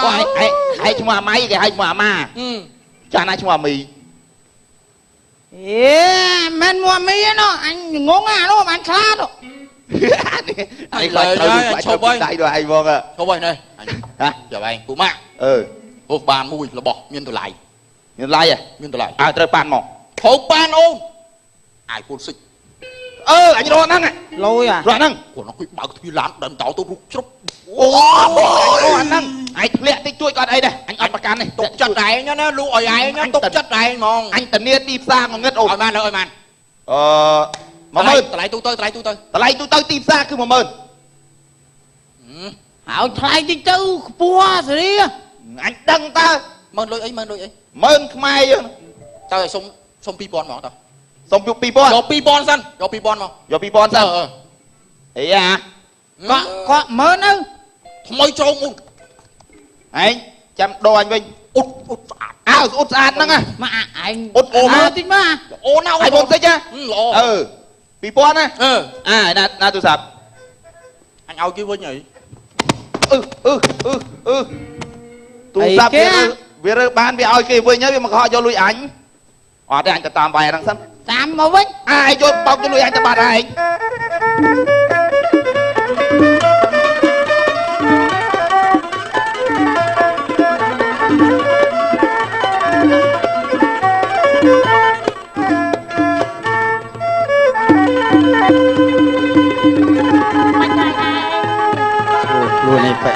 đó hãy chung mà máy cái hãy chung mà cha này chung mà mì men mua mì nó anh ngố ngà nó anh khá rồi anh lời anh chụp tay rồi anh vâng ạ chụp ơi này hả giờ anh cụ mạ hộp bàn mùi là bỏ miên tôi lại miên lại à miên tôi lại trời bàn mỏ hộp bàn ôm ai côn xích anh rồi năng à lôi à rồi năng của nó quy bảo thuy lán đầm táo tôi rút chúc anh năng anh lẹ tích chui con đây này anh ăn bạc can này tục chặt này nhá nó lụi ấy nhá tục chặt này mong anh tận niên đi xa mà ngất ổn ơi man ơi man mà mơn lại tôi tới tìm xa cứ mà mơn ảo thay đi tư bua rồi đi anh đăng ta mơn lôi ấy mơn mai tao là sông pi bon mà tao sông pi bon do pi bon san do pi bon mà do pi bon san ấy à có mơn ư mới cho ông anh chăm đồ anh Vinh út sạn năng à mà anh út ôm tính mà ô nào anh ôm thấy chưa pi bon á na tôi sập anh ao kêu với nhỉ tôi sập việc ban bị ao kia với nhớ mà họ cho lui ảnh đây anh ta tạm bài đằng sân tạm mà với ai cho bọc cho lui anh ta bàn anh luôn này phải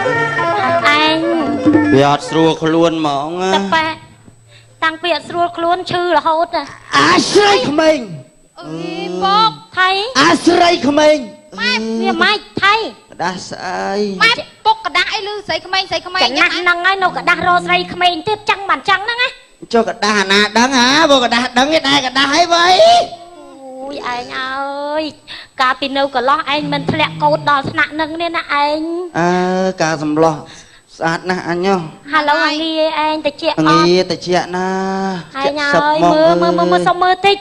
anh Việt rùa luôn mỏng tập bạ tăng Việt rùa luôn chư là hốt à sấy của mình bốc thấy sấy của mình vì mai thấy đã sai mai bốc cả đại lư sấy của mình cái nặng năng ấy nó cả đa rô sấy của mình tiếp trăng bản trắng đó nghe cho cả đà nà đắng hả vô cả đà đắng cái này cả đà hay vậy ui anh ơi cả pin đâu cả lo anh mình lẹ cột đỏ nặng nâng nên là anh cả dầm lo sát nè anh nhá hello anh đi anh tại chuyện nghe tại chuyện na anh ơi mơ xong mơ tích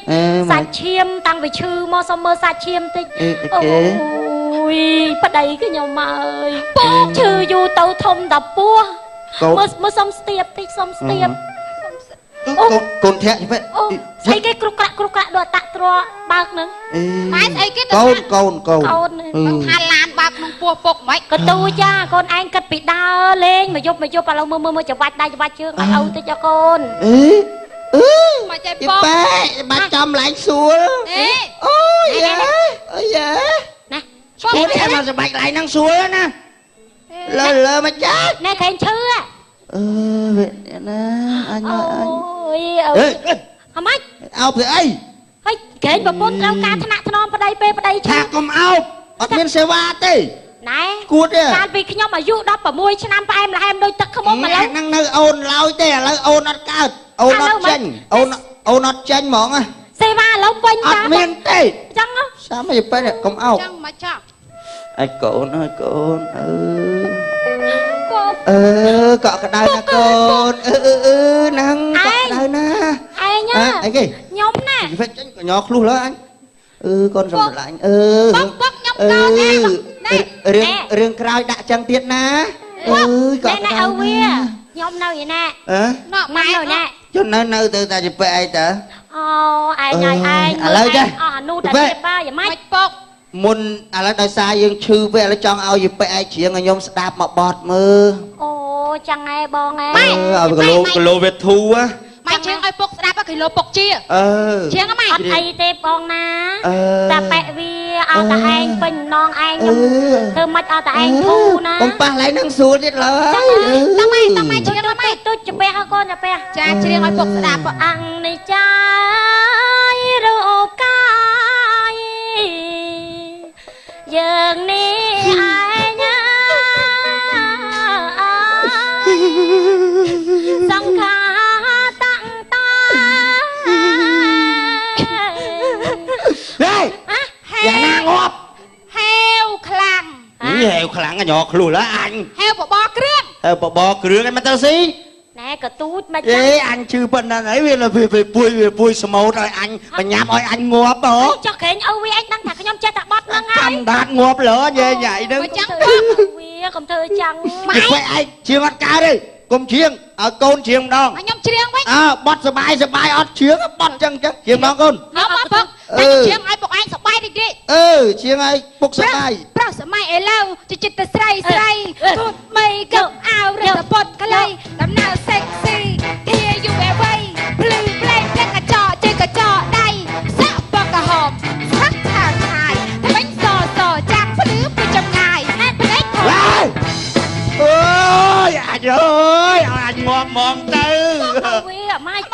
sạch chiêm tăng về chư mơ xong mơ sạch chiêm tích ôi bắt đầy cái nhau mà ơi chư du tàu thông đập bua mơ xong stiệp tích xong stiệp con thẹn như vậy thấy cái cục lạ đồ tạ trò bạc nữa mai thấy cái con Hà Lan bạc nông bùa phục mấy cái tôi cha con anh cất bị đau lên mà vô bà lâu mơ cho vạch đây cho vạch chưa ai âu tôi cho con mà chạy bom bà chồng lại xuống ôi dạ nè cô em mà bạch lại năng xuống nè lơ mà chết nè thấy chưa vậy nè anh ơi hả mấy ao thì ấy ơi kể bà bốn đâu ca thằng non vào đây thạc cầm ao ở bên xe va tê này cuột điการvìខ្ញុំអាយុ16ឆ្នាំផ្អែមល្ហែមដូចទឹកខ្មុំមកឡើយនឹងនៅអូនឡើយទេឥឡូវអូនអត់កើតអូនអត់ចាញ់អូនអត់ចាញ់ហ្មងសេវាឥឡូវពេញអត់មានទេអញ្ចឹងសាមយពេញកុំអោបចឹងមកចប់អើកូនអើយកូនកក់ក្ដៅណាកូនហ្នឹងកក់ក្ដៅណាឯងអីគេខ្ញុំណាពេញចាញ់កញ៉ខ្លួនលើអញកូនសម្លាញ់បុកខ្ញុំកោនេះរឿងក្រោយដាក់ចឹងទៀតណាកក់ក្ដៅណាវាខ្ញុំនៅឯណាម៉ែណាជន់នៅទៅតែជាពេអីតើអូឯងឥឡូវចេះអស់អានោះតែទៀតបើយ៉ាងម៉េចបុកមុនឥឡូវដោយសារយើងឈឺពេឥឡូវចង់ឲ្យយពេឯងច្រៀងឲ្យខ្ញុំស្ដាប់មកបត់មើលអូចឹងឯងបងឯងឲ្យគីឡូវេធូម៉ែជើងឲ្យពុកស្ដាប់គីឡូពុកជាជើងម៉ែអត់អីទេបងណាតែប៉ែវាអត់តែឯងពេញម្ដងឯងខ្ញុំធ្វើមិនអត់តែឯងធូណាបំប៉ះឡើងនឹងស្រួលទៀតលើតម៉ែជើងម៉ែទុជពះកូនពះចាច្រៀងឲ្យពុកស្ដាប់អង្គនៃចាយរូបកាយយើងនេះឯងសង្ខាតាំងតាយ៉ាណាងាប់ហេវខ្លាំងហេវខ្លាំងញ៉ខ្លួនឡើយអញហេវបបគ្រឿងបបគ្រឿងឯងមកទៅស៊ីណែ ក៏ទូចមក អេអញឈឺប៉ុណ្ណឹងហើយវាពួយស្មូតឲ្យអញបញ្ញាប់ឲ្យអញងាប់ហ៎ ចុះក្រែងអូវាអញដឹងថាខ្ញុំចេះតែបត់ហ្នឹងហើយ ចាំដាត់ងាប់លើញ៉ៃហ្នឹង មកចាំ វាកុំធ្វើចឹង ម៉ែឯងជាងអត់កើតទេកុំជាងឲ្យកូនជាងម្ដង ខ្ញុំច្រៀងវិញ អើបត់សបាយអត់ជាងបត់ចឹងជាងម្ដងកូន មកមកពុកតែច្រៀងឲ្យពុកឯងសប្បាយតិចតិច ជាងឲ្យពុកសបាយ ប្រុសសម័យឥឡូវចិត្តតែស្រីទូតមីកឹកអាវរឹតពត់ក្លីដំណើរសេកស៊ីធាយូវអវ័យភ្លឺផ្លែកផ្លែកកញ្ចក់ជិះកញ្ចក់ដៃសាក់បកហមសាក់ថាឆាយថ្មិញសចាក់ភ្លឺពីចម្ងាយណែភ្លេចខំ អូយអញអើយឲ្យអញងាប់ហ្មងទៅ វាម៉ាច់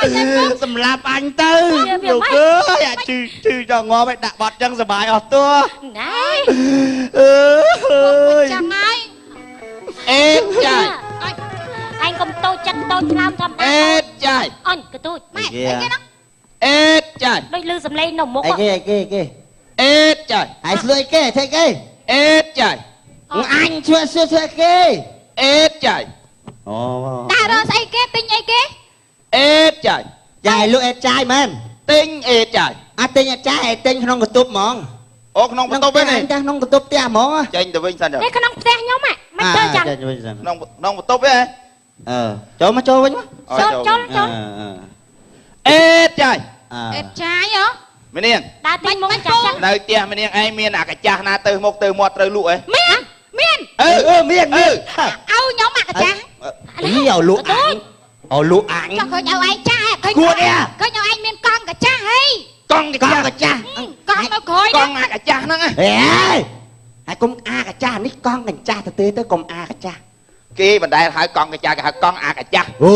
សម្រាប់អញទៅលោកអើយអាជឺចង់ងាប់ឲ្យដាក់បត់ចឹងសបាយអស់តួ ណែ អើយ ចាំហើយ អេចាយ អញកុំតូចចិត្តតូចឆ្លាមធម្មតា អេចាយ អញក៏ទូច ម៉ែអីគេហ្នឹង អេចាយ ដូចលឺសំឡេងនៅមុខ អីគេ អេចាយ ហើយស្លួយគេធ្វើគេ អេចាយ អញជួយគេ អេចាយ អូ ដាក់រកស្អីគេទិញអីគេ អេចាយ ចាយលក់អេចាយមែន ទិញអេចាយ អត់ទិញអេចាយឲ្យទិញក្នុងកន្ទប់ហ្មង អូក្នុងបន្ទប់វិញនេះ ចាក្នុងកន្ទប់ផ្ទះហ្មង ចេញទៅវិញសិនទៅ នេះក្នុងផ្ទះខ្ញុំហ៎មិនទៅចឹង ក្នុងបន្ទប់វិញ ចូលមកចូលវិញមក ចូល អេចាយ អេចាយហ៎ មីនាង ដើរទីមុខចាស់ចាស់ នៅផ្ទះមីនាងឯងមានអាកាចាស់ណាទៅមុខទៅមាត់ត្រូវលក់អី មានមាន មាន ឲ្យខ្ញុំមកកាចាស់ នេះឲ្យលក់អញឲ្យលក់អញ ចង់ឃើញឲ្យឯងចាស់ឃើញ គួរទេ ឃើញឲ្យឯងមានកង់កាចាស់ហី កង់កាចាស់ កាចាស់ កង់នៅក្រោយក ង់អាកាចាស់ហ្នឹង ហេហើយកុំអាកាចាស់នេះកង់កាចាស់ទៅកុំអាកាចាស់ គេមិនដែលហៅកង់កាចាស់គេហៅកង់អាកាចាស់ អូ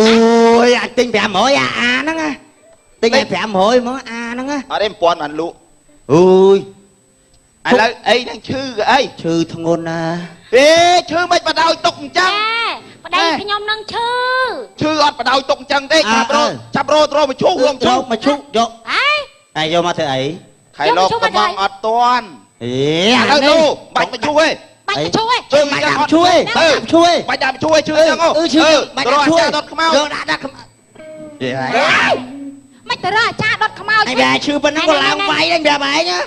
យអញទិញ500អាហ្នឹងណាទិញឲ្យ500មកអាហ្នឹងណា អត់ទេ1000បានលក់ អូយ ឥឡូវអីនឹងឈឺក៏អី ឈឺធ្ងន់ណា ហេឈឺមិនបដោយទុកអញ្ចឹង ប្តីខ្ញុំនឹងឈឺ ឈឺអត់បដោយទុកអញ្ចឹងទេចាប់រោត្រោមកឈូសរងឈូស មកឈូសយក អេ យកមកធ្វើអី ខៃលោកកំងអត់តាន់ អេ ឥឡូវទៅបាច់មកឈូសទេ បាច់ទៅជួយ ឈឺមិនអត់ ជួយ ជួយ បាច់ដាក់ជួយឈឺអញ្ចឹងអូ ឈឺបាច់ រក ជួយ អាចារ្យដុតខ្មៅ យកដាក់ខ្មៅ មិនទៅរកអាចារ្យដុតខ្មោច អញវាឈឺប៉ុណ្ណឹងក៏ឡើងវាយអញប្រាប់ឯងណា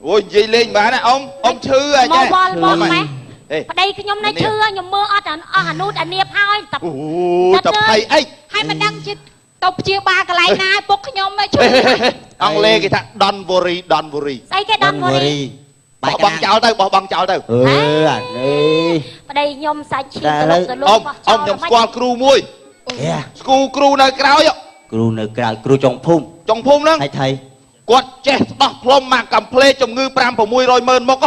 អូយនិយាយលេងបានណាអ៊ំឈឺអី មក ចេះ វល់មកម៉េះ ហេ ប្តីខ្ញុំនៅឈឺខ្ញុំមើលអត់អានូតអានៀបហើយតា អូតភ័យអី ហើយមិនដឹងជាទៅព្យាបាលកន្លែងណាពុកខ្ញុំជួយ អង់គ្លេសគេថា Don't worry ស្អីគេដល់វរី បោះបង់ចោលទៅបោះបង់ចោលទៅ អានេះ ប្តីខ្ញុំសាច់ឈី អ៊ំខ្ញុំស្គាល់គ្រូមួយស្គូគ្រូនៅក្រោយ គ្រូនៅក្រៅគ្រូចុងភូមិ ចុងភូមិហ្នឹង ហើយថៃ គាត់ចេះស្ដោះផ្លុំមកកំ pl ជំងឺ 5 600ម៉ឺនមុខ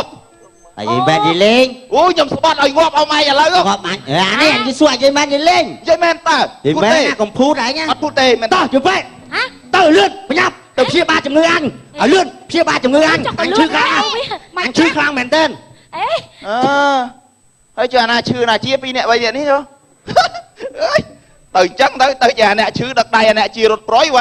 ហើយបែបនិយាយលេង អូខ្ញុំស្បត់ឲ្យងាប់អស់ម៉ៃឥឡូវ គាត់បាញ់អានេះអញសួរនិយាយមែននិយាយលេង និយាយមែនតើ និយាយមែនណាកំភូតឯងណា អត់พูดទេមែន តោះជុំពេក ហ៎ ទៅលឿនប្រញាប់ទៅព្យាបាលជំងឺអញឲ្យលឿនព្យាបាលជំងឺអញអញឈឺខ្លាំងអញឈឺខ្លាំងមែនតើ អេ ហើយជឿអាណាឈឺណាជា2នាក់3នាក់នេះទៅអញ្ចឹងទៅជាអ្នកឈឺដឹកដៃអាអ្នកជារត់ប្រយໄວ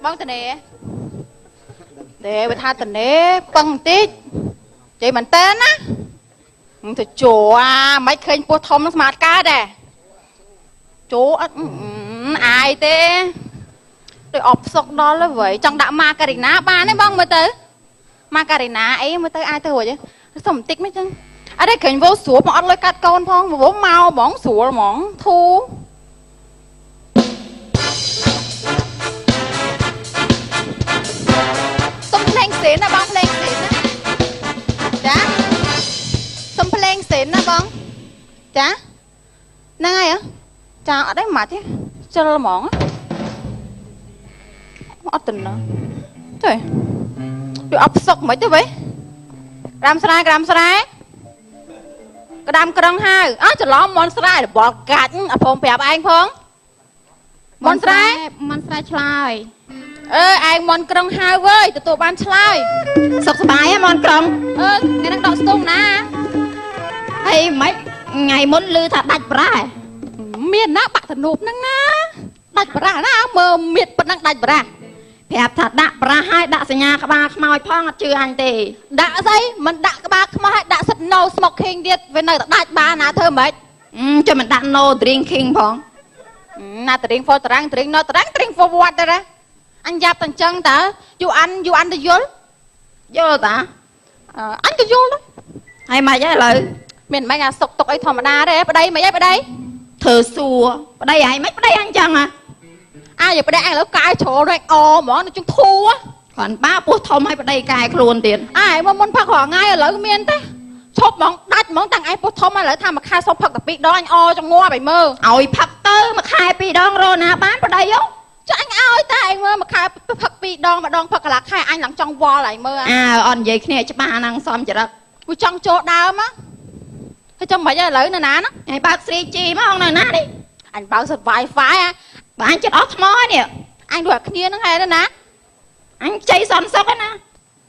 បងតនេទេវាថាតនេប៉ឹងបន្តិចជ័យមែនតើណាទៅជួមិនឃើញពោះធំនឹងស្មាតកើតដែរជួអត់អាយទេដូចអបសុកដល់ហើយវ៉ៃចង់ដាក់ម៉ាការីណាបានទេបងមើលទៅម៉ាការីណាអីមើលទៅអាចទៅរួចសុំបន្តិចមិនចឹងអត់ទេឃើញវោស្រួលមកអត់លុយកាត់កូនផងវោមកហ្មងស្រួលហ្មងធូសុំភ្លេងសេនណាបងភ្លេងសេនណាចាសុំភ្លេងសេនណាបងចាហ្នឹងហើយចាអត់ទេមកទេជិលហ្មងអត់ទៅណាទៅវាអត់ផ្សុកមិនទេវ៉េក្រាមស្រែក្រាមក្រឹងហើយច្រឡំមន់ស្រែរបល់កាច់អាផងប្រាប់ឯងផងមន់ស្រែឆ្លើយឯងមន់ក្រឹងហើយវើយទទួលបានឆ្លើយសុខសប្បាយហ៎មន់ក្រឹងថ្ងៃហ្នឹងដកស្ទង់ណាអីមិនថ្ងៃមុនឮថាដាច់ប្រែមានណាបាក់តនូបហ្នឹងណា ដាច់ប្រាស់ណាមើលមៀតប៉ុណ្ណឹងដាច់ប្រាស់ ប្រាប់ថាដាក់ប្រាស់ហើយដាក់សញ្ញាក្បាលខ្មោចផងអត់ជឿអញទេ ដាក់ស្អីមិនដាក់ក្បាលខ្មោះឲ្យដាក់សិត no smoking ទៀតវានៅតែដាច់បានណាធ្វើម៉េច ចុះមិនដាក់ no drinking ផង ណា drink for តារាង drink no តារាង drink for what តារាអញយ៉ាប់តែអញ្ចឹងតើ you អានទៅយល់ យល់តា អញក៏យល់ដែរ ហើយមិនអីឥឡូវ មានមិនអាសុកទុកអីធម្មតាទេប្តីមិនអីប្តី ធ្វើសួរប្តីឯងមិនប្តីអញចឹងហ៎ យកប្តីឯងឥឡូវកាយជ្រុលរែកអហ្មងនៅជុំធូ គ្រាន់បាពោះធំឲ្យប្តីកែខ្លួនទៀត មកមុនផឹករាល់ថ្ងៃឥឡូវមានទេឈប់ហ្មងដាច់ហ្មងតាំងឯងពោះធំឥឡូវថាមួយខែសុំផឹកតែ2ដងអញអចងាប់ឲ្យមើល ឲ្យផឹកទៅមួយខែ2ដងរណាបានប្តីយោ ចុះអញឲ្យតែឯងមើលមួយខែផឹក2ដងម្ដងផឹកកន្លះខែអញឡើងចង់វល់ឲ្យមើល អត់និយាយគ្នាច្បាស់ហ្នឹងសំចរិត គូចង់ចូលដើមហើយចាំមិនឥឡូវនៅណាហ្នឹង ឯងបើក 3G មកនៅណានេះ អញបើកសិត Wi-Fi បើអញចិត្តអស់ថ្មនេះ អញដូចគ្នាហ្នឹងហេតុណា អញចៃសំសុកណា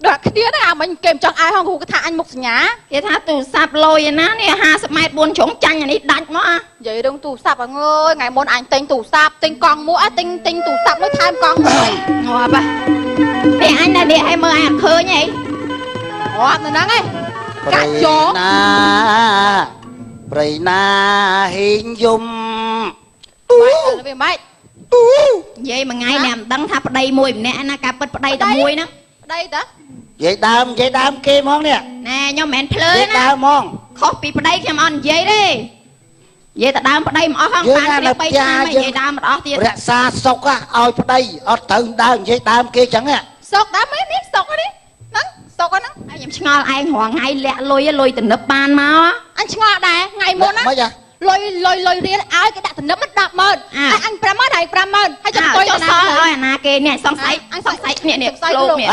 ដូចគ្នាហ្នឹងមិញគេមិនចង់ឲ្យហងគ្រូគេថាអញមុខសញ្ញា គេថាទូរស័ព្ទលុយឯណានេះ50ម៉ែត្រ4ជ្រុងចាញ់អានេះដាច់មក និយាយរឿងទូរស័ព្ទអើយថ្ងៃមុនអញទិញទូរស័ព្ទទិញកង់មួយទិញទូរស័ព្ទមួយថែមកង់មួយ ងាប់ពេលអញនៅនេះឲ្យមើលអញអត់ឃើញអី ងាប់នៅហ្នឹងឯងកាច់ចូល ប្រៃណាហេងយំ វាម៉េច និយាយមួយថ្ងៃនេះមិនដឹងថាប្តីមួយម្នាក់ណាការពិតប្តីតែមួយហ្នឹង ប្តីតា និយាយដើមគេហ្មងនេះ ណែខ្ញុំមិនមែនភ្លើ និយាយ ណា ដើមហ្មង ខុសពីប្តីខ្ញុំអត់និយាយទេនិយាយតែដើមប្តីមិនអស់ផងបានស្រី3ឆ្នាំនិយាយដើមមិនអស់ទៀត រក្សាសុកឲ្យប្តីអត់ត្រូវដើមនិយាយដើមគេចឹង សុកដើមនេះសុកនេះហ្នឹងសុកហ្នឹង ខ្ញុំឆ្ងល់ឯងរងថ្ងៃលាក់លុយទំនឹបបានមក អញឆ្ងល់ដែរថ្ងៃមុនណា មិនហ៎ លុយរៀលឲ្យគេដាក់តំណឹម100000អញ50000ហើយ50000ហើយចាំទុយ ចុះសល់ឲ្យអាណាគេនេះសង្ស័យអញសង្ស័យគ្នានេះឃ្លោកនេះ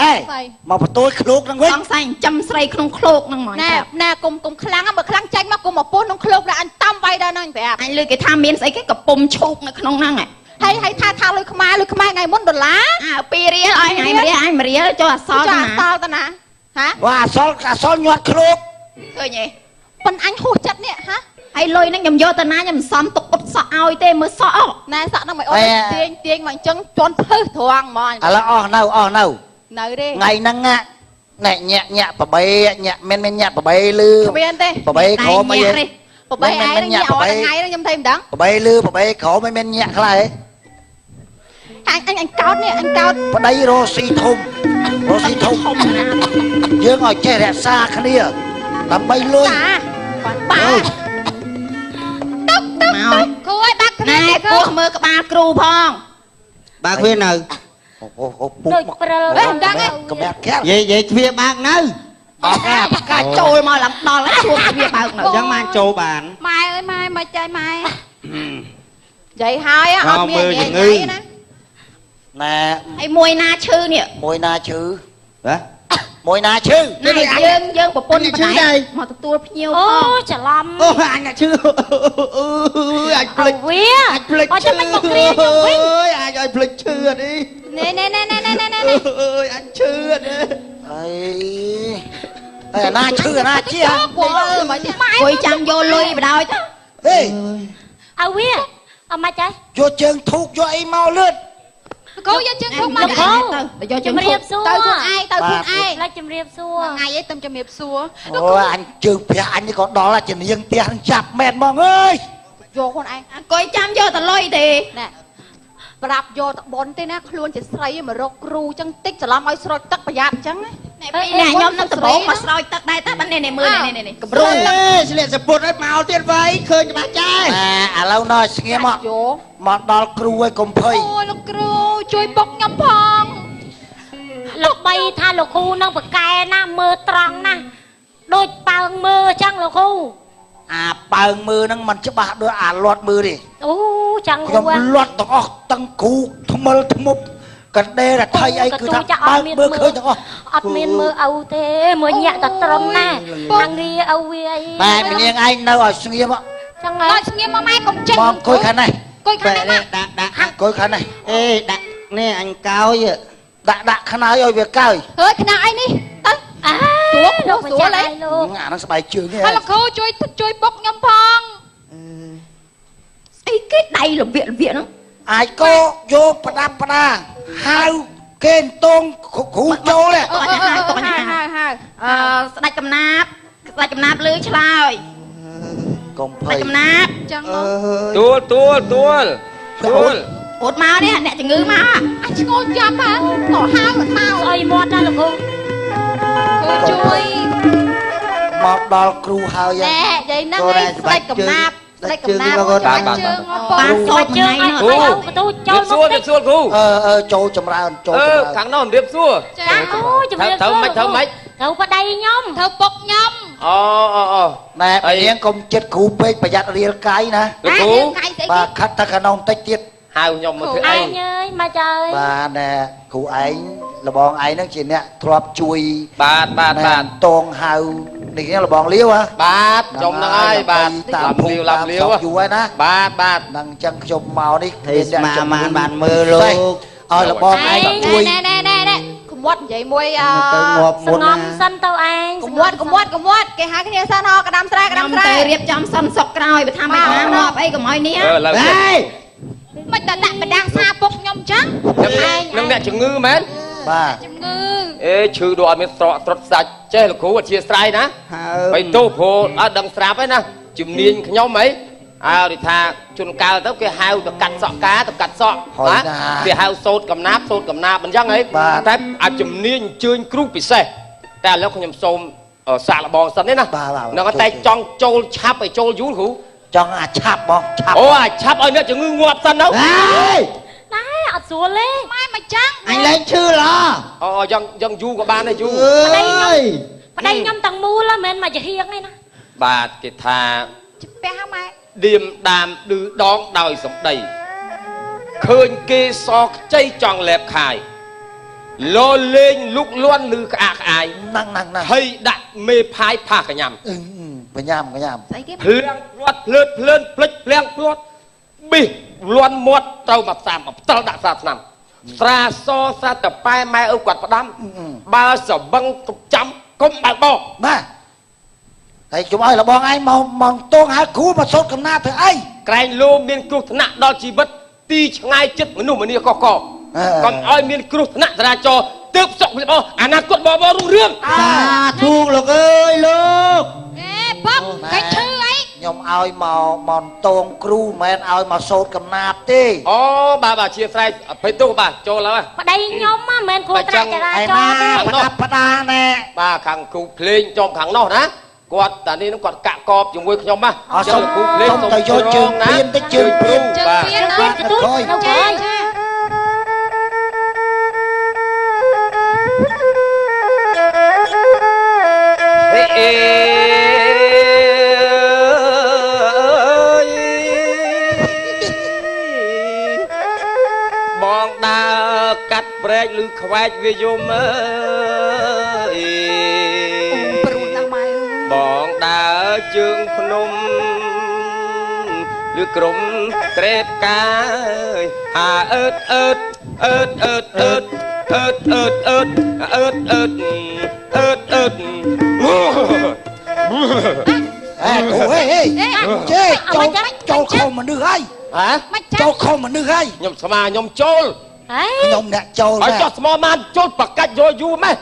មកបន្ទួយឃ្លោកហ្នឹងវិញ សង្ស័យចំស្រីក្នុងឃ្លោកហ្នឹងហ្មង ណែគុំខ្លាំងបើខ្លាំងចាញ់មកគុំមកពុះក្នុងឃ្លោកដែរអញតាមវាយដែរហ្នឹងប្រាប់ អញលើគេថាមានស្អីគេកំពុំឈូកនៅក្នុងហ្នឹង ហើយថាលុយខ្មែរថ្ងៃមុនដុល្លារ 2រៀលឲ្យថ្ងៃម្រៀលអញម្រៀលចុះអសល់ ចុះអសល់តាណាហ៎ វ៉ាអសល់ញាត់ឃ្លោក ឃើញទេ ប៉ុនអញហួសចិត្តនេះហ៎ ហើយលុយហ្នឹងខ្ញុំយកទៅណាខ្ញុំសំទុកអ៊ុតសក់ឲ្យទេមើលសក់អ ណែសក់ហ្នឹងមិនអត់ទាញមកអញ្ចឹងជន់ភើសត្រង់ហ្មង ឥឡូវអស់នៅ នៅទេ ថ្ងៃហ្នឹងណែញាក់ប្របីញាក់មិនញាក់ប្របីលឺ គ្មានទេ ប្របីក្រមអី ប្របីឯងញាក់អត់ថ្ងៃហ្នឹងខ្ញុំthấyមិនដឹង ប្របីលឺប្របីក្រមមិនញាក់ខ្លះហ៎ អញកោតនេះអញកោត ប្តីរស់ស៊ីធំយើងឲ្យចេះរក្សាគ្នាដើម្បីលុយ បាទ មក គួយបាក់គ្នា ណែគោះមើលក្បាលគ្រូផង បើកវានៅ ដូចព្រិល មិនដឹងទេ កំបាក់កាត់ និយាយទ្វារបើកនៅ អត់កាចូលមកឡើងដល់ហើយជួបវាបើកនៅ អញ្ចឹងបានចូលបាន ម៉ែអើយម៉ែមិនចាយម៉ែនិយាយហើយអត់មាននិយាយណា ណែ ហើយមួយណាឈឺនេះ មួយណាឈឺ ហ៎ មួយណាឈឺ ណែយើងប្រពន្ធម្ដាយមកទទួលភ្ញៀវ អូ ផង ច្រឡំ អូអញឈឺអញភ្លេច វា អញភ្លេច អត់ចាំមិនមកគ្រាខ្ញុំវិញ អើយអញឲ្យភ្លេចឈឺអត់នេះ ណែអើយអញឈឺអត់នេះ អីតែណាឈឺណាជា គួយមិនទេ គួយចាំយកលុយបដ ாய் ទៅ ហេ ឲ្យវាអត់មិនចា យកជើងធូកយកអីមកលឿន គោយកជើងធំមក ទៅយកជើង ជំរាបសួរ ទៅខ្លួនឯងទៅខ្លួនឯង ផ្លាច់ជំរាបសួរ ថ្ងៃឯងទៅជំរាបសួរ អូអញជើងព្រះអញនេះក៏ដល់ជំនាញផ្ទះនឹងចាប់មែនហ្មងអើយ យកខ្លួនឯង អង្គុយចាំយកតលុយទេ ណែប្រាប់យកតបុនទេណាខ្លួនជាស្រីមករកគ្រូចឹងតិចច្រឡំឲ្យស្រោចទឹកប្រយ័ត្នចឹង នេះខ្ញុំនឹងដំបងមកស្រោចទឹកដែរតែបាននេះមើលនេះកំរុង អេស្លៀកសពុតឲ្យមកទៀតវៃឃើញច្បាស់ចាយ ឥឡូវណោះស្ងៀម យក មកដល់គ្រូឲ្យកុំភ័យ អូលោកគ្រូជួយបុកខ្ញុំផង លោកបីថាលោកគ្រូនឹងប្រកែណាមើលត្រង់ណាដូចប៉ើងមើលអញ្ចឹងលោកគ្រូ អាបើងមើលហ្នឹងมันច្បាស់ដូចអាលាត់មើលទេ អូចឹង ខ្ញុំលាត់ទាំងអស់ទាំងគ្រូថ្មិលថ្មុបកណ្ដេរថៃអីគឺថាបើងមើលឃើញទាំងអស់ អត់មានមើលឪទេមើលញាក់តែត្រង់ណាខាងរីឪវាអី តែម្នាងឯងនៅឲ្យស្ងៀម ចឹងហើ ដល់ យ ស្ងៀមមកម៉ែកុំចេញ មកអង្គុយខាងនេះ អង្គុយខាងនេះមក ដាក់ អង្គុយខាងនេះ អេដាក់នេះអញកោយ ដាក់ខ្នើយឲ្យវាកើយ ហើយខ្នើអីនេះទៅ អា លោកស្រួលហើយ លោក អាហ្នឹងស្បែកជើងនេះ ហើយលោកគ្រូជួយបុកខ្ញុំផង ស្អីគេដៃរបៀកហ្នឹង ហ ai cô vô bà đa hai kênh tôn khu châu nè ស្ដេចកំណាបលឺឆ្លើយ còn ស្ដេច phải កំណាប ចឹង ទួល អត់មកនេះអ្នកជំងឺមក អាចឈ្ងោចយ៉ាប់ហ่าក៏ហៅមក ស្អីមាត់ណាលោកគ្រូ គូជួយ một đòn cừu hào ណែ vậy និយាយហ្នឹងឯងស្ដេចកំណាបស្ដេចកំណាបជើងមកប៉ បានសូត្រមួយថ្ងៃ អើកទូចូលមកតិច châu chầm ra châu ខាងនោះរៀបសួរ ចាអូជំរាបសួរត្រូវប្តីខ្ញុំ ធ្វើពុកខ្ញុំ អូ nè miếng công chết cừu bê bà giặt riêng cái nè លោកគ្រូ ថ្ងៃស្អី bà khát ta cả nông tách tiết ហៅខ្ញុំមកធ្វើ ឯ អី ងអើយមកចើយ bà nè cừu ấy là bọn ấy nó chỉ nè thọp chui បាទ tôn hào này kia là bọn liêu hả បាទខ្ញុំនឹងហើយបាទឡាំលាវ dù ấy nè បាទ năng chân chụp màu đi ទេស្មាមានបានមើលលោក là bọn ấy là chui ណែកុំវត្តនិយាយមួយ ទៅងាប់ ស មុន ង ណា ំសិនទៅឯង កុំវត្តគេហៅគ្នាសិនកដាំស្រែ ខ្ញុំទៅរៀបចំសន្សុកក្រោយបើថាមិនបានងាប់អីកុំឲ្យនេះ ឡើង ហេ មិនតែដាក់បដាំងសាពុកខ្ញុំចឹង នឹងអ្នកជំងឺមែន bà ជំងឺ អេឈឺដូចអត់មានស្រកត្រុតសាច់ចេះលោកគ្រូអធិស្ឋានណា ហើ បៃតូព្រោះអត់ដឹងស្រាប់ទេណាជំនាញខ្ញុំអីអើនេះថាជួនកាលទៅគេហៅទៅកាត់សក់កាទៅកាត់សក់ណាគេហៅសូត្រកំណាបអញ្ចឹងហីតែអាចជំនាញអញ្ជើញគ្រូពិសេសតែឥឡូវខ្ញុំសូមសាកល្បងសិនទេណានឹងតែចង់ចូលឆាប់ឲ្យចូលយូរគ្រូ trong à chạp bó chạp អូអាចឆាប់ឲ្យអ្នកជំងឺងាប់សិនទៅ ហេ ណែអត់ស្រួលទេ ម៉ែមកចឹង អញលេងឈឺឡ អូយ៉ាងយូរក៏បានដែរយូរ អើយ ប្តីខ្ញុំទាំងមូលមិនមកជាហៀងទេណា បាទគេថា ជពះហ่าម៉ែ ឌៀមដាមឌឺដងដោយសម្ដីឃើញគេសខ្ចីចង់លែបខាយលោលេងលុកលាន់ឬក្អាកក្អាយ năng ហើយដាក់មេផាយផាកញ្ញាំ bà nhàm ស្អីគេ ភ្លៀងព្រាត់ភ្លើតភ្លើនភ្លេចភ្លៀងព្រាត់ប៊ីលាន់មាត់ត្រូវមកផ្សារមកផ្ទល់ដាក់សាឆ្នាំស្រាសសាតប៉ែម៉ែឪគាត់ផ្ដាំបើសបឹងទុកចាំកុំបើកបោ bà thầy chúng ơi là bọn anh mong tôn hái cú mà sốt cầm na thử ấy ក្រែងលោមានគ្រោះថ្នាក់ដល់ជីវិតទីឆ្ងាយចិត្តមនុស្សម្នាកកកុំឲ្យមានគ្រោះថ្នាក់ចរាចរណ៍ទើបសុខភាពអនាគតបងរុងរឿង សាធុលោកអើយលោក អេពុកគេឈឺអី nhom ao mò tôn cru men ao mà sốt cầm na tê អូបាទជាស្រ័យភ័យទោសបាទចូលហើយ ប្តីខ្ញុំមិនមែនគ្រោះថ្នាក់ចរា ai ចរណ៍ទេ na bà đa nè បាទខាងគ្រូភ្លេងចំខាងនោះណាគាត់តានេះគាត់កាក់កបជាមួយខ្ញុំណា xong គ្រូភ្លេង xong tới vô trường tiên tới trường tiên ជើងពៀន ជើងកទូចនៅ ចា ហើយ ចា អេបងដើរកាត់ព្រែកឬខ្វែកវាយំអើយ ព្រួយណាស់ម៉ែ បងដើរជើងភ្នំឬក្រុមក្រេបកាយហាអើតអើតអើតអើតអើតអើតអើតអើតអើតអើតអើតអើត ê cú ê chê châu không mà đưa hay ហ៎ មិនចា châu không mà đưa hay ខ្ញុំស្មាខ្ញុំចូល ហេ nhom nè châu ហើយចោះ nè ស្មបានចូលបកាច់យកយូរម៉េះ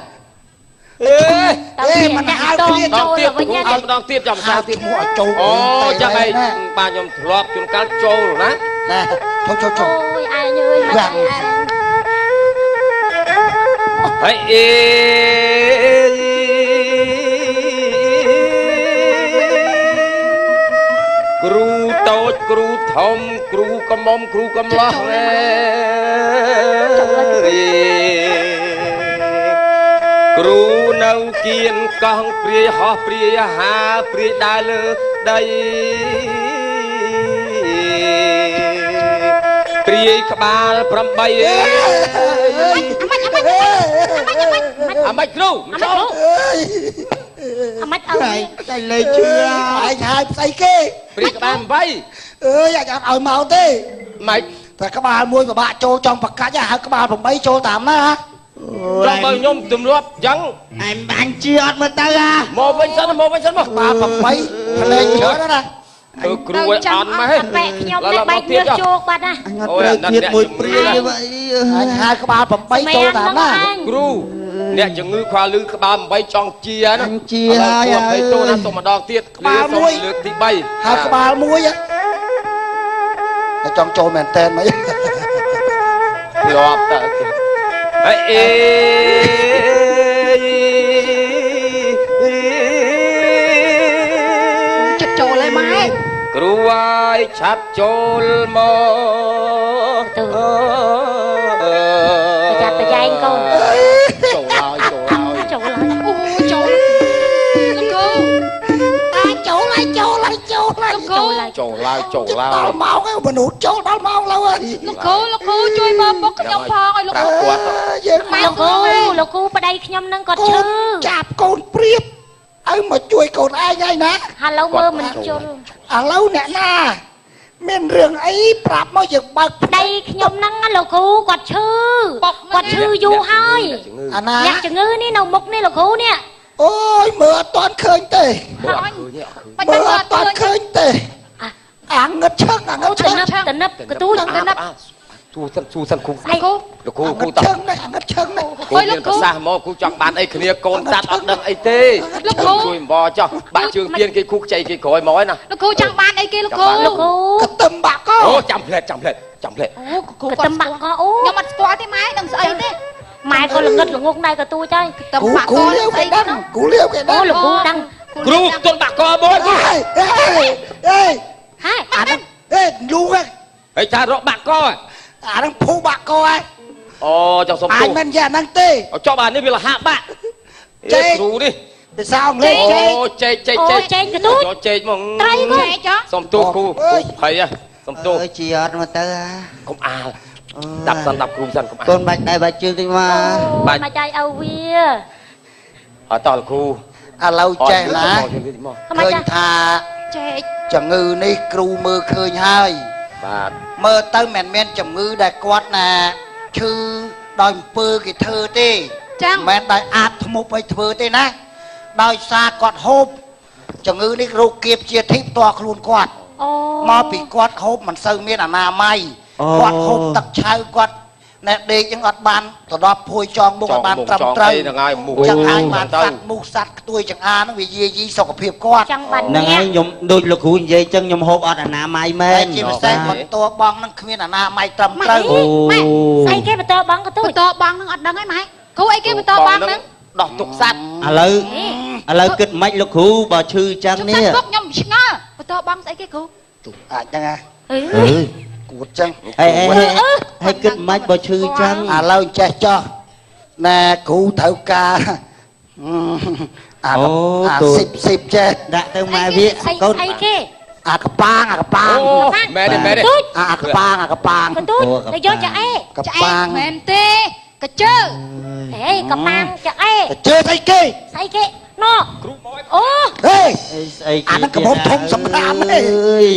អេ ê mà nó hai kia ដងទៀតម្ដងទៀតចាំសាទៀត mua châu អូចាំហើយបាទខ្ញុំធ្លាប់ជួនកាលចូលណា nè châu អូយឯងអើយមកឯង ហើយអេគ្រូតូចគ្រូធំគ្រូកំមុំគ្រូកំឡោះណែគ្រូនៅគៀនកោះព្រាយហោះព្រាយហាព្រាយដើរលើដីព្រាយក្បាល8អាម៉េចគ្រូចូល អាម៉េចអើយ តែលេងឈឺ anh hai say kê ព្រាយក្បាល8 ơi anh ăn ở màu tê ម៉េច តែក្បាលមួយពិបាកចូលចង់បកាច់ហើយក្បាល8ចូលតាមណា ចង់បើខ្ញុំទម្លាប់ចឹង អញបាញ់ជឿអត់មើលទៅអា មកវិញសិនមក ក្បាល8ផ្លេចច្រើនណាស់ គ្រូឲ្យអន់មកហេ បែកខ្ញុំនេះបែកញើសជោគបាត់ណា អញអត់ត្រូវទៀតមួយព្រាយvậyអញហៅក្បាល8ចូលតាមណា គ្រូអ្នកជំងឺខ្វល់លឺក្បាល8ចង់ជាណា ជាហើយ ឲ្យចូលណាសុំម្ដងទៀតក្បាលមួយលើកទី3 ហៅក្បាលមួយតែចង់ចូលមែនតើមិន លាប់តើហើយអេ ចិត្តចូលហើយម៉ែ គ្រូឲ្យឆាប់ចូលមក ទៅចាត់តយ៉ែងកូន ចូលហើយចូលហើយ ចូលហើយ អូចូលលោកគ្រូ តាចូលហើយចូលហើយចូលហើយ លោកគ្រូ ចូលឡើងចូលឡើង ដល់ម៉ោងហើយមនុស្សចូលដល់ម៉ោងឡើយ លោកគ្រូជួយមើលពុកខ្ញុំផងឲ្យលោក ប្រាប់ គ្រូ គាត់ យើង លោកគ្រូប្តីខ្ញុំនឹងគាត់ឈឺ ចាប់កូនព្រៀបឲ្យមកជួយកូនឯងហើយណា ឥឡូវមើលមិនជល់ ឥឡូវអ្នកណាមានរឿងអីប្រាប់មកយើងបើក ប្តីខ្ញុំហ្នឹងលោកគ្រូគាត់ឈឺគាត់ឈឺយូរហើយ អាណា អ្នកជំងឺនេះនៅមុខនេះលោកគ្រូនេះ អូយមើលអត់ទាន់ឃើញទេ មើលអត់ឃើញទេ បាច់ មើល មើ អ ល ត់ទាន់ឃើញទេអាងឹតឈឹងអាងឹ អូ តឈឹ ទៅ ង នឹបទៅនឹបកទូចទៅនឹប ទូសិនគ្រូ អី លោកគ្រូ អាងឹត តោះ ឈឹងនេះអាងឹតឈឹងនេះ គ្រូមានប្រសាសន៍មកគ្រូចង់បានអីគ្នាកូនតាត់អត់ដឹងអីទេជួយអំបចោះបាក់ជើងពៀនគេគ្រូខ្ចីគេក្រោយមកហើយណា លោកគ្រូចង់បានអីគេលោកគ្រូ លោកគ្រូ កទឹមបាក់កោ អូចាំផ្លែតអូ កតំបាក់ក៏អូ ខ្ញុំអត់ស្គាល់ទេម៉ែនឹងស្អីទេ ម៉ែក៏ល្ងឹតល្ងងដែរក៏ទូចហើយ តំ គូ បាក់ គូ ក លាវ ស្អី គេ ទេ ដឹងគូលាវគេ អូ ដឹង លោកគ្រូដឹង គ្រូទុនបាក់កមក អេអាហ្នឹងអេលូហេ ហើយថារកបាក់ក អាហ្នឹងភូបាក់កោហ៎ អូចង់សុំ អា ទូ យមិនយ៉ាងហ្នឹងទេ ចុះបាននេះវាលហាបាក់ ចេក គ្រូនេះ ភាសាអង់គ្លេស អូចេក អូចេញក៏ទូច យកចេកមក ត្រីក៏ ចេកចុះ សុំទូគ្រូភ័យសុំទូ អើយជាអត់មកទៅ កុំអាលដាក់សិនដាក់គ្រូសិនកុំអាល កូនបាច់ដៃបាច់ជើងតិចមក បាច់មកចៃឲ្យវា អត់តគ្រូ ឥឡូវចេះណា ខ្មាច់ ឃើញ ចា ថា ចេក ជំងឺនេះគ្រូមើលឃើញហើយ បាទ មើលទៅមិនមែនជំងឺដែលគាត់ណាឈឺដោយអំពើគេធ្វើទេ ចឹង មិនមែនដោយអាបធ្មប់ឲ្យធ្វើទេណាដោយសារគាត់ហូបជំងឺនេះរោគគៀបជាធីបតើខ្លួនគាត់ អូ មកពីគាត់ហូបមិនសូវមានអនាម័យគាត់ហូបទឹកឆៅគាត់ណែដេកចឹងអត់បានទៅដល់ភួយចងមុខអត់បានត្រឹមត្រូវ ហ្នឹងហើយមូ ចឹងហើយបានសัตว์មូសសัตว์ខ្ទួយចង្អាហ្នឹងវាយាយីសុខភាពគាត់ ចង់បាន ហ្នឹង ញា ហើយខ្ញុំដូចលោកគ្រូនិយាយចឹងខ្ញុំហូបអត់អនាម័យមែ តែ ន ជាពិសេសបន្ទាបងហ្នឹងគ្មានអនាម័យត្រឹមត្រូវ អូ ស្អីគេបន្តបងក៏ទូច បន្តបងនឹងអត់ដឹងហើយម៉ែគ្រូអីគេបន្តបងនឹង ដោះទុកសัตว์ ឥឡូវគិតមិនលោកគ្រូបើឈឺចឹង ខ្ញុំ នេះ សាច់ពុកខ្ញុំឆ្ងល់បន្តបងស្អីគេគ្រូ អាចចឹងហ៎ អឺ អើយ គួតចឹង ហើយគិតមិនបើឈឺចឹង ឥឡូវចេះចោះណែគ្រូត្រូវការអាស៊ីបចេះ ដាក់ទៅម៉ែវា ស្អី កូន ស្អីគេ អាកប៉ាង អូមែនទេ ទូច អាកប៉ាង ក៏ទូចទៅយកចាអេ ក ឆ្អែ ប៉ាង តមែនទេកាជើ អេក៏ប៉ាងចាអេ ជើស្អីគេ ស្អីគេណូ គ្រូមក អូ ហេ ស្អី អាហ្នឹងកំហុសធំសម្រាប់ទេ អើយ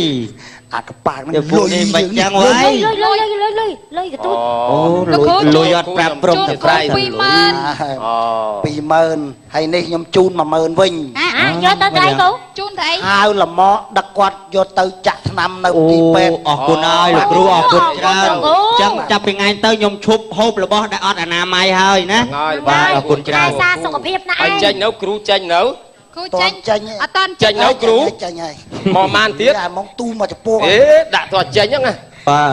អាកប៉ាងហ្នឹង ទៅពួកនេះមិនចឹង លុ ហើ យ យ លុយក៏ទូច អូលុយអត់ប្រាប់ព្រមទៅក្រៃ 20000ហើយនេះខ្ញុំជូន10000វិញ យកទៅត្រៃកូ ជូនទៅអី ហៅលមដឹកគាត់យកទៅចាក់ថ្នាំនៅ អូ ទីពេទ្យ អរគុណហើយលោកគ្រូអរគុណច្រើនចឹងចាប់ពីថ្ងៃទៅខ្ញុំឈប់ហូបរបស់ដែលអត់អនាម័យហើយណា ហើយ បាទអរគុណច្រើន សារសុខភាពណា ហើយ ឯង ចេញនៅគ្រូចេញនៅ គ្រូចេញ ចេញ អត់តាន់ ចេញនៅគ្រូ ចេញហើយ មកម៉ានទៀត តែមកទូមកចំពោះ អេដាក់ទៅចេញហ្នឹងណា បាទ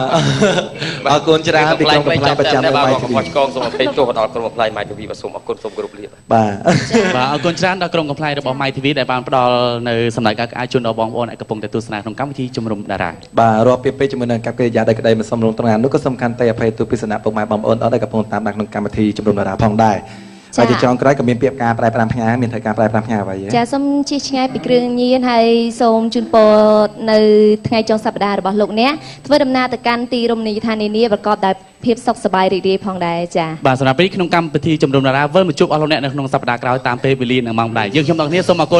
អរគុណច្រើនពីក្រុមកំប្លែងប្រចាំនៅ បាទ ម៉ៃ កុំខុសឆ្គងសូមអភ័យទោសដល់ក្រុមកំប្លែងម៉ៃ TV បាទសូមអរគុណសូមគោរពលា បាទ បាទអរគុណច្រើនដល់ក្រុមកំប្លែងរបស់ My TV ដែលបានផ្ដល់នៅសម្ដេចការក្អាយជូនដល់បងប្អូនដែលកំពុងតែទស្សនាក្នុងកម្មវិធីជំនុំតារា បាទរាប់ពីពេលជាមួយនឹងកັບកិរិយាដែលក្តីមិនសមរម្យត្រង់នោះក៏សំខាន់តែអភ័យទោសពីសំណាក់ពុកម៉ែបងប្អូនដែលកំពុងតាមដានក្នុងកម្មវិធីជំនុំតារាផងដែរហើយជាចុងក្រោយក៏មានពាក្យការប្រែ5ផ្ញើមានត្រូវការប្រែ5ផ្ញើអ្វី ចាសូមជិះឆ្ងាយពីគ្រឿងញៀនហើយសូមជូនពរនៅថ្ងៃចុងសប្តាហ៍របស់លោកអ្នកធ្វើដំណើរទៅកាន់ទីរមណីយដ្ឋាននានាប្រកបដោយភាពសុខសប្បាយរីករាយផងដែរចា បាទសម្រាប់ពេលក្នុងកម្មវិធីជំនុំតារាវិលមកជួបអស់លោកអ្នកនៅក្នុងសប្តាហ៍ក្រោយតាមពេលវេលានិងម៉ោងដែរយើងខ្ញុំទាំងគ្នាសូមអរគុណ